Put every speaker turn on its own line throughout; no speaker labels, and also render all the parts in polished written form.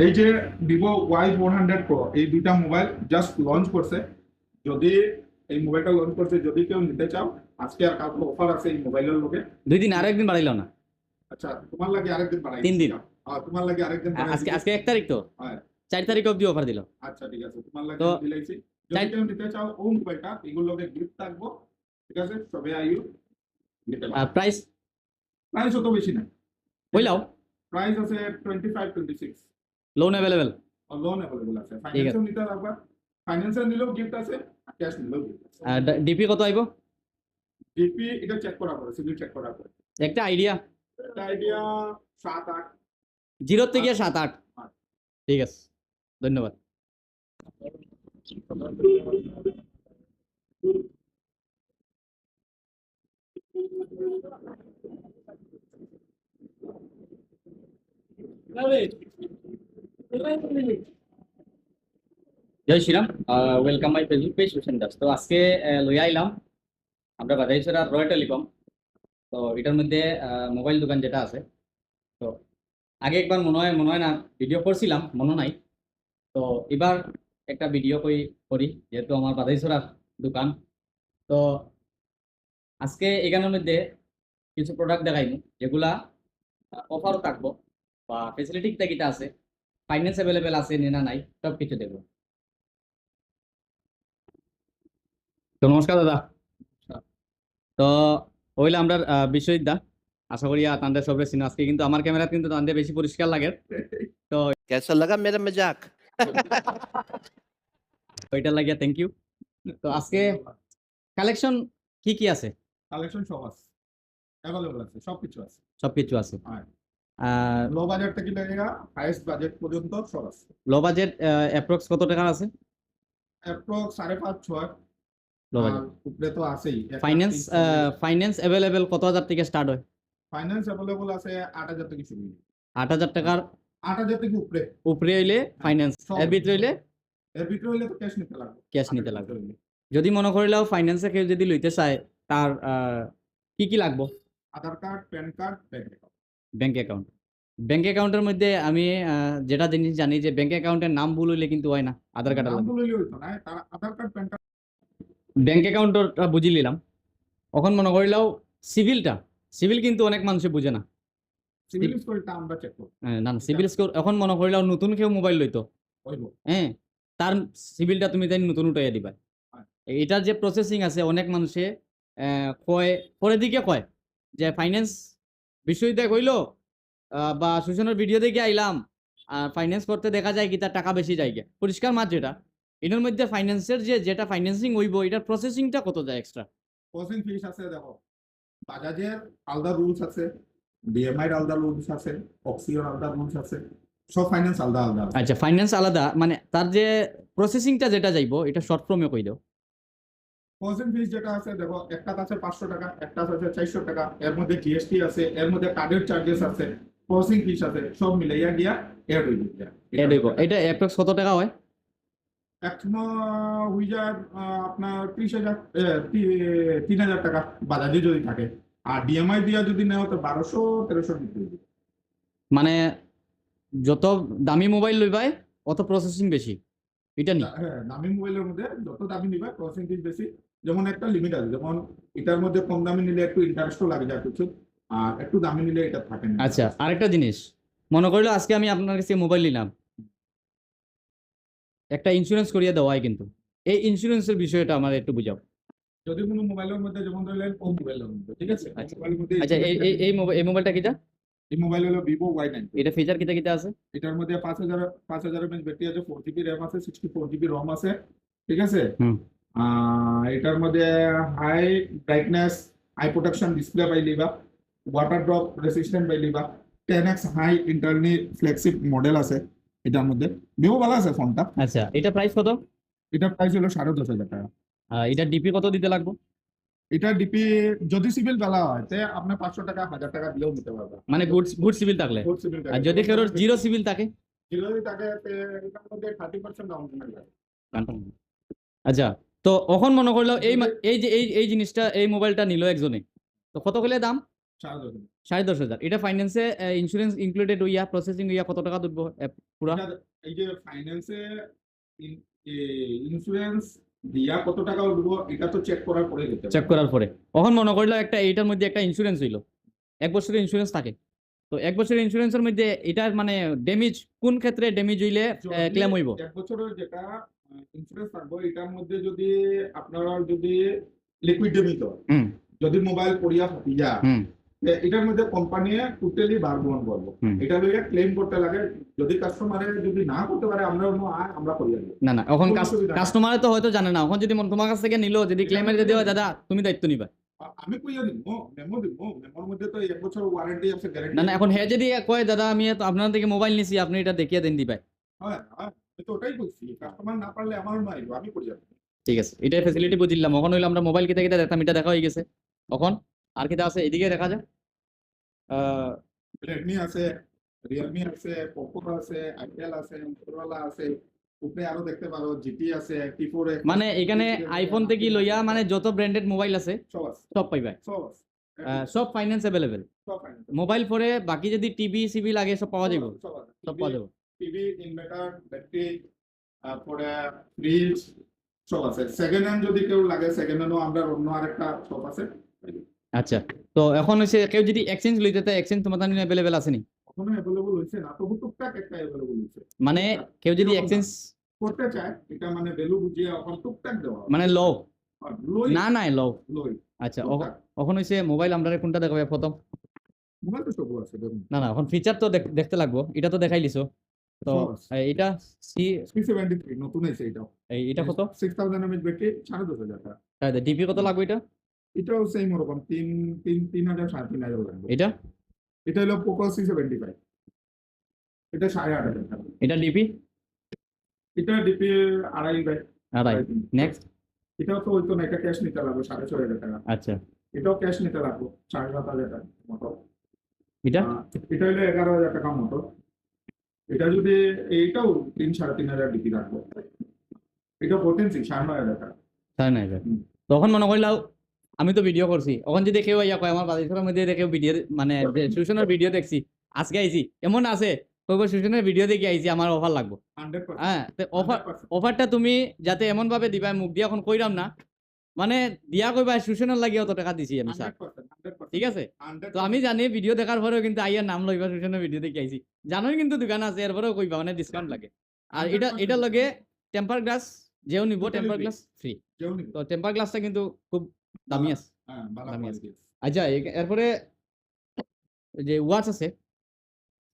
এই যে Vivo Y400 Pro এই দুইটা মোবাইল জাস্ট লঞ্চ করছে। যদি এই মোবাইলটা লঞ্চ করছে, যদি কেউ নিতে চাও, আজকে আর কালকে অফার আছে এই মোবাইলের লগে।
2 দিন আরেকদিন বাড়াইলো না?
আচ্ছা, তোমার লাগে আরেকদিন বাড়াই
3 দিন।
তোমার লাগে আরেকদিন বাড়াই
আজকে 1 তারিখ তো,
হ্যাঁ
4 তারিখ অবধি অফার দিল।
আচ্ছা ঠিক আছে, তোমার লাগে
তো
দিলাইছি। যদি কেউ নিতে চাও ও মোবাইলটা, এগুলোর লগে গিফট থাকবো। ঠিক আছে, সবে আইও নিতে পারো।
প্রাইস
প্রাইস অত বেশি না,
কইলাও?
প্রাইস আছে 25-26।
Loan available?
লোন অ্যাভেলেবল আছে, ফাইন্যান্সও নিতে পারবা। ফাইন্যান্সে নিলেও গিফট আছে, আর ক্যাশ নিলেও গিফট আছে।
ডিপি কত আইবো?
ডিপি এটা চেক করা পড়ে, সিভিল চেক করা পড়ে।
একটা আইডিয়া
7-8।
0 থেকে 7-8। ঠিক আছে, ধন্যবাদ। Jai Shriram, welcome my Facebook page Sushanta Das. তো আজকে লইয়া আইলাম আমরা বাজাইছড়া রয় টেলিকম। তো এটার মধ্যে মোবাইল দোকান যেটা আছে, তো আগে একবার মনে হয় না ভিডিও করছিলাম, মনে নাই। তো এবার একটা ভিডিও করি যেহেতু আমার বাজাইছড়ার দোকান। তো আজকে এখানের মধ্যে কিছু প্রোডাক্ট দেখাইনি যেগুলা অফারও থাকবো বা ফেসিলিটি কিটা আছে, ফাইন্যান্স অ্যাভেলেবেল আছে না নাই, সব কিছু দেখবো। তো নমস্কার দাদা। তো ওইলে আমরা বিশ্বজিৎ দা, আশা করি তাদের সবরে চিনো। আজকে কিন্তু আমার ক্যামেরা কিন্তু তাদের বেশি পরিষ্কার লাগে। তো
कैसा लगा मेरा मजाक?
ওইটা লাগিয়া থ্যাংক ইউ। তো আজকে কালেকশন কি আছে?
কালেকশন সব আছে, অ্যাভেলেবল আছে, সবকিছু আছে।
সবকিছু আছে।
লো বাজেট থেকে লেগেগা হাইয়েস্ট বাজেট পর্যন্ত সব আছে।
লো বাজেট অ্যাপ্রক্স কত টাকার আছে?
অ্যাপ্রক্স 5.5-6।
লো বাজেট
উপরে তো আছেই।
ফাইন্যান্স অ্যাভেলেবেল কত হাজার থেকে স্টার্ট হয়?
ফাইন্যান্স অ্যাভেলেবল আছে 8,000 থেকে শুরু।
8,000 টাকার
8,000 থেকে উপরে
উপরে হইলে ফাইন্যান্স, এর ভিতরে হইলে
তো ক্যাশ নিতে লাগবে।
ক্যাশ নিতে লাগবে। যদি মনে করিলাও ফাইন্যান্সে কেউ যদি লইতে চায়, তার কি লাগবে?
Aadhaar card, PAN card,
bank account. Bank অ্যাকাউন্টের মধ্যে আমি যেটা জিনিস জানি যে ব্যাংক অ্যাকাউন্টের নাম ভুল হইলে কিন্তু হয় না, আধার কার্ড
নাম ভুল হইলে হইতো না, তার আধার কার্ড, প্যান কার্ড।
ব্যাংক অ্যাকাউন্টটা বুঝি নিলাম। এখন মনে করিলাও সিভিল কিন্তু অনেক মানুষে বুঝে না।
সিভিল স্কোরটা আমরা চেক করব।
না সিভিল স্কোর এখন মনে করিলাও নতুন কেউ মোবাইল লইতো, হ্যাঁ, তার সিভিলটা তুমি তাই নতুন উঠাইয়া দিবা। এটার যে প্রসেসিং আছে অনেক মানুষে কয় পরে দিকে কয় যে ফাইন্যান্স বিশ্ববিদ্যালয় কইলো বা সুশানের ভিডিও দেখে আইলাম, আর ফাইন্যান্স করতে দেখা যায় কি তার টাকা বেশি যায় গিয়া। পরিষ্কার মাছ যেটা এটার মধ্যে ফাইন্যান্সের যেটা ফাইন্যান্সিং হইব এটার প্রসেসিংটা কত যায় এক্সট্রা?
প্রসেসিং ফিস আছে, দেখো বাজাজের আলাদা রুলস আছে, ডিএমআই এর আলাদা রুলস আছে, অক্সিওর আলাদা রুলস আছে, সব ফাইন্যান্স আলাদা আলাদা।
আচ্ছা, ফাইন্যান্স আলাদা, মানে তার যে প্রসেসিংটা যেটা যাইবো এটা শর্ট ফর্মে কই দাও।
প্রসেসিং ফিস যেটা আছে, দেখো একটা আছে 500 টাকা, একটা আছে 400 টাকা, এর মধ্যে জিএসটি আছে, এর মধ্যে কার্ডের চার্জেস আছে, প্রসেসিং ফিস আছে, সব মিলাইয়া গিয়া এড হইব।
এটা অ্যাপ্রক্স কত টাকা হয়?
এখনো হইয়া আপনার 3,000 টাকা বাজাজে যদি থাকে, আর ডিএমআই দিয়া যদি নেওয়া তো 1200-1300 দিতে।
মানে যত দামি মোবাইল লইবাই অত প্রসেসিং বেশি, এটা নি?
হ্যাঁ, দামি মোবাইলের মধ্যে যত দামি নিবা প্রসেসিং ফিস বেশি। যেমন একটা লিমিট আছে, যেমন এটার মধ্যে কম দামি নিলে একটু ইন্টারেস্টও লাগে যায় কিছু, আর একটু দামি নিলে এটা থাকে না।
আচ্ছা, আরেকটা জিনিস মনে করলো আজকে আমি আপনার কাছে মোবাইল নিলাম, একটা ইন্স্যুরেন্স করিয়ে দেওয়া হয়, কিন্তু এই ইন্স্যুরেন্সের বিষয়টা আমার একটু বুঝাও।
যদি কোনো মোবাইলের মধ্যে, যেমন ধরলেন ও মোবাইলের মধ্যে, ঠিক আছে,
আচ্ছা
আচ্ছা
এই মোবাইলটা কিটা?
এই মোবাইল হলো ভিভো Y9।
এটা ফিচার কিটা আছে?
এটার মধ্যে 5,000 mAh ব্যাটারি আছে, 4GB র্যাম আছে, 64GB রম আছে, ঠিক আছে। এটার মধ্যে high brightness, high protection display পাইলিবা, ওয়াটার ড্রপ রেসিস্ট্যান্ট পাইলিবা, 10x high internal flexible model আছে এটার মধ্যে। ভিভো ভালো আছে ফোনটা।
আচ্ছা, এটা প্রাইস কত?
এটার প্রাইস হলো 10,500 টাকা।
এটা ডিপি কত দিতে লাগবে?
এটা ডিপি যদি সিভিল ভালো হয় তে আপনি 500 টাকা 1,000 টাকা দিলেও নিতে পারবেন,
মানে গুড সিভিল থাকলে। আর যদি কেউ জিরো সিভিল থাকে?
এটার মধ্যে 30% ডাউন পেমেন্ট লাগে।
আচ্ছা, তো এখন মনে করলো এই যে এই জিনিসটা, এই মোবাইলটা নিল একজনে, তো কত হলে দাম?
4,000।
10,500 এটা ফাইন্যান্সে ইন্স্যুরেন্স ইনক্লুডেড হইয়া প্রসেসিং হইয়া কত টাকা তুলবো পুরা
এই যে ফাইন্যান্সে ইন্স্যুরেন্স দিয়া কত টাকা উঠবো এটা তো চেক করার পরে দিতে হবে।
চেক করার পরে এখন মনে করলো একটা এইটার মধ্যে একটা ইন্স্যুরেন্স হইলো 1 বছরের ইন্স্যুরেন্স থাকে, তো 1 বছরের ইন্স্যুরেন্সের মধ্যে এটার মানে ড্যামেজ কোন ক্ষেত্রে ড্যামেজ হইলে
যদি
ক্লেম হইব?
1 বছরের যেটা ইন্স্যুরেন্স থাকবে এটার মধ্যে যদি আপনারা যদি লিকুইড ড্যামেজ হয়,
হুম
যদি মোবাইল পড়িয়া ফাটি যায়,
হুম
এটার মধ্যে কোম্পানি টোটালি বার বহন করবো।
হুম।
এটা লইয়া ক্লেম করতে লাগে, যদি কাস্টমারে যদি না করতে পারে আমরা অন্য আমরা করিয়া দেব।
না না এখন
কোনো অসুবিধা নাই।
কাস্টমারে তো হয়তো জানে না, এখন যদি তোমার কাছ থেকে নিলো যদি ক্লেমের যদি হয় দাদা তুমি দায়িত্ব নিবা।
আমি কইয়া দিব, মেমো দিব, মেমোর মধ্যে তো 1 বছর ওয়ারেন্টি আছে, গ্যারান্টি।
না না এখন হে যদি কয় দাদা আমি তো আপনার থেকে মোবাইল নিছি আপনি এটা দেখিয়ে দেন দিবাই,
হ্যাঁ হ্যাঁ, আমি তো ওটাই বলছি, কাস্টমার না পারলে আমার মারিব, আমি করিয়া দেব।
ঠিক আছে এটাই ফ্যাসিলিটি বুঝলাম। এখন হইলো আমরা মোবাইল কিতা কিতা দেখতাম এটা দেখা হয়ে গেছে, এখন আর কিতা আছে এদিকে দেখা যায়?
রেডমি আছে, রিয়েলমি আছে, পোকো আছে, আইটেল আছে, মোটরোলা আছে, উপরে আরো দেখতে পারো জিটি আছে, টি4
মানে এখানে আইফোন থেকে লইয়া মানে যত ব্র্যান্ডেড মোবাইল আছে
সব আছে,
সব পাইবা,
সব আছে,
সব ফাইন্যান্স অ্যাভেলেবেল।
সব ফাইনাল
মোবাইল পরে বাকি যদি টিভি সিভি লাগে সব পাওয়া যাবে,
সব আছে,
সব পাওয়া যাবে।
টিভি, ইনভার্টার, ব্যাটারি, তারপরে ফ্রিজ সব আছে। সেকেন্ড হ্যান্ড যদি কেউ লাগে, সেকেন্ড হ্যান্ডও আমরা অন্য আরেকটা শপ আছে।
আচ্ছা তো এখন হচ্ছে কেউ যদি এক্সচেঞ্জ লইতে চায় এক্সচেঞ্জ তোমার তাহলে অ্যাভেলেবেল আছে নি?
এখনো অ্যাভেলেবল হয়েছে না, তবু টুকটাক একটা অ্যাভেলেবল হয়েছে।
মানে কেউ যদি
এরকম না।
এক্সচেঞ্জ
করতে চায় এটা মানে ভ্যালু বুঝিয়ে এখন টুকটাক দেওয়া হয়।
মানে লো
আর লই
না না লো
লই
আচ্ছা
টুকটাক।
এখন হচ্ছে মোবাইল আমরা কোনটা দেখাবে প্রথম?
মোবাইল তো সবগুলো আছে দেখুন।
না না এখন ফিচার তো দেখতে লাগবো, এটা তো দেখাই লিছো তো
সব আছে।
এটা সি
C73 নতুন আছে এটাও।
এটা কত?
6000 mAh ব্যাটারি, 2500 টাকা।
ডিপি কত লাগবে এটা?
এটাও সেম ওরকম 3000 3500 লাগবে।
এটা
এটা হলো পোকো C75, এটা 8500 টাকা।
এটা ডিপি
এটা ডিপি 2.5 বাই
আড়াই। নেক্সট
এটাও তো হইতো না, এটা ক্যাশ নিতে লাগবে 6500 টাকা।
আচ্ছা
এটাও ক্যাশ নিতে লাগবে 7500 টাকা মতো।
এটা
এটা হলো 11000 টাকা মতো। এটা যদি এইটাও 3-3500 ডিপি রাখবো। এটা পটেন্সি 9500 টাকা।
তাই না এটা
হুম।
তখন মনে করলাম আমি তো ভিডিও করছি, এখন যদি কেউ ইয়া কয় আমার বাড়ির মধ্যে দেখে ভিডিও মানে টিউশনের ভিডিও দেখছি আজকে আইছি এমন আছে কইব টিউশনের ভিডিও দেখে আইছি আমার অফার লাগবে।
100%।
হ্যাঁ অফার
100%।
অফারটা তুমি যাতে এমন ভাবে দিবা মুখ দিয়ে এখন কইরাম না, মানে দিয়া কইবা টিউশনের লাগি অত টাকা দিছি আমি স্যার,
100%।
ঠিক আছে?
100%।
তো আমি জানি ভিডিও দেখার পরেও কিন্তু আইয়ার নাম লইবা টিউশনের ভিডিও দেখে আইছি, জানোই কিন্তু দোকান আছে এরপরেও কইবা মানে ডিসকাউন্ট লাগে। আর এটা
100%
এটা লগে টেম্পার গ্লাস যেও নিব
Totally
temper
free।
Glass free.
কেউ নিবে।
তো টেম্পার গ্লাসটা কিন্তু খুব দামি আছে।
হ্যাঁ, ভালো
দামি
quality আছে।
আচ্ছা এরপরে যে ওয়াচ আছে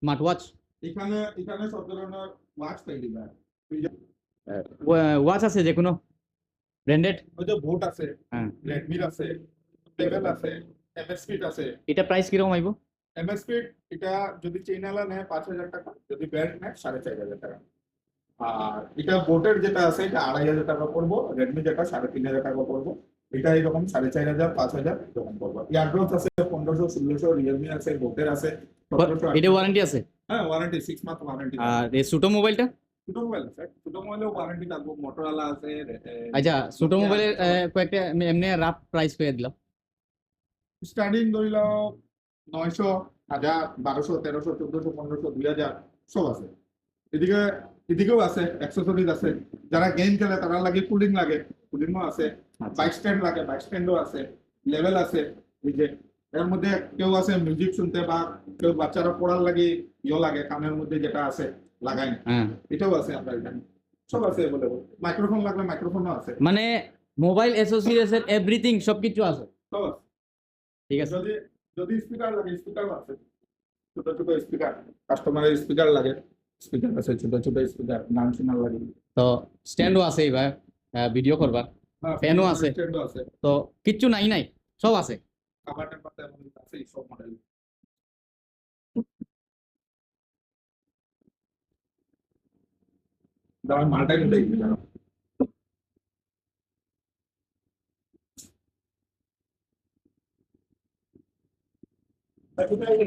স্মার্ট ওয়াচ,
এখানে সব ধরনের ওয়াচ পেয়ে দিবে।
ওয়াচ আছে যে কোনো ব্র্যান্ডেড?
ওই যে বোট আছে,
হ্যাঁ
রেডমি আছে, লেভেল আছে, এমএস স্পিড আছে।
এটা প্রাইস কিরকম আইব?
এমএস স্পিড এটা যদি চেইনালা নেয় 5000 টাকা, যদি ব্র্যান্ড নেয় 4500 টাকা। আর এটা বোটের যেটা আছে এটা 2500 টাকা পড়বো, রেডমি যেটা 3500 টাকা পড়বো। এটা এরকম 4500 5000 এরকম পড়বো। ইয়ারড্রপস আছে 1500 1600, রিয়েলমি আছে, বোটের আছে 1700।
এটা ওয়ারেন্টি আছে?
হ্যাঁ, ওয়ারেন্টি 6 মান্থ ওয়ারেন্টি।
আর এই ছোটো মোবাইলটা?
ছোট মোবাইল আছে, ছোট মোবাইলেও ওয়ারেন্টি থাকবো, মোটরোলা আছে।
আচ্ছা ছোটো মোবাইলের কয়েকটা এমনি রাফ প্রাইস করে দিলাম।
স্টার্টিং ধরি লও 900, 1000, 1200, 1300, 1400, 1500, 2000 সব আছে। এদিকে এদিকেও আছে, অ্যাক্সেসরিজ আছে। যারা গেম খেলে তারা লাগে কুলিং লাগে, কুলিংও আছে। বাইক স্ট্যান্ড লাগে, বাইক স্ট্যান্ডও আছে। লেভেল আছে, এই যে এর মধ্যে কেউ আছে মিউজিক শুনতে, বা কেউ বাচ্চারা পড়ার লাগে লাগে কানের মধ্যে যেটা আছে লাগাই,
হ্যাঁ
এটাও আছে আমরা এখানে। সব আছে অ্যাভেলেবল। মাইক্রোফোন লাগলে মাইক্রোফোনও আছে,
মানে মোবাইল অ্যাসোসিয়েশন এভরিথিং সবকিছু আছে,
সব আছে।
ঠিক আছে?
যদি যদি স্পিকার লাগে, স্পিকারও আছে। ছোট ছোট স্পিকার, কাস্টমারের স্পিকার লাগে, স্পিকার আছে, ছোট ছোট স্পিকার গান শোনার লাগে।
তো স্ট্যান্ডও আছে এবার ভিডিও করবার, ফ্যানও আছে।
স্ট্যান্ডও আছে,
তো কিচ্ছু নাই নাই সব আছে।
খাবার টেম্পার তেমন আছে, সব মডেল। দাঁড়া মালটাই উঠে গেছে জানো।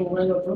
মোবাইল আছে,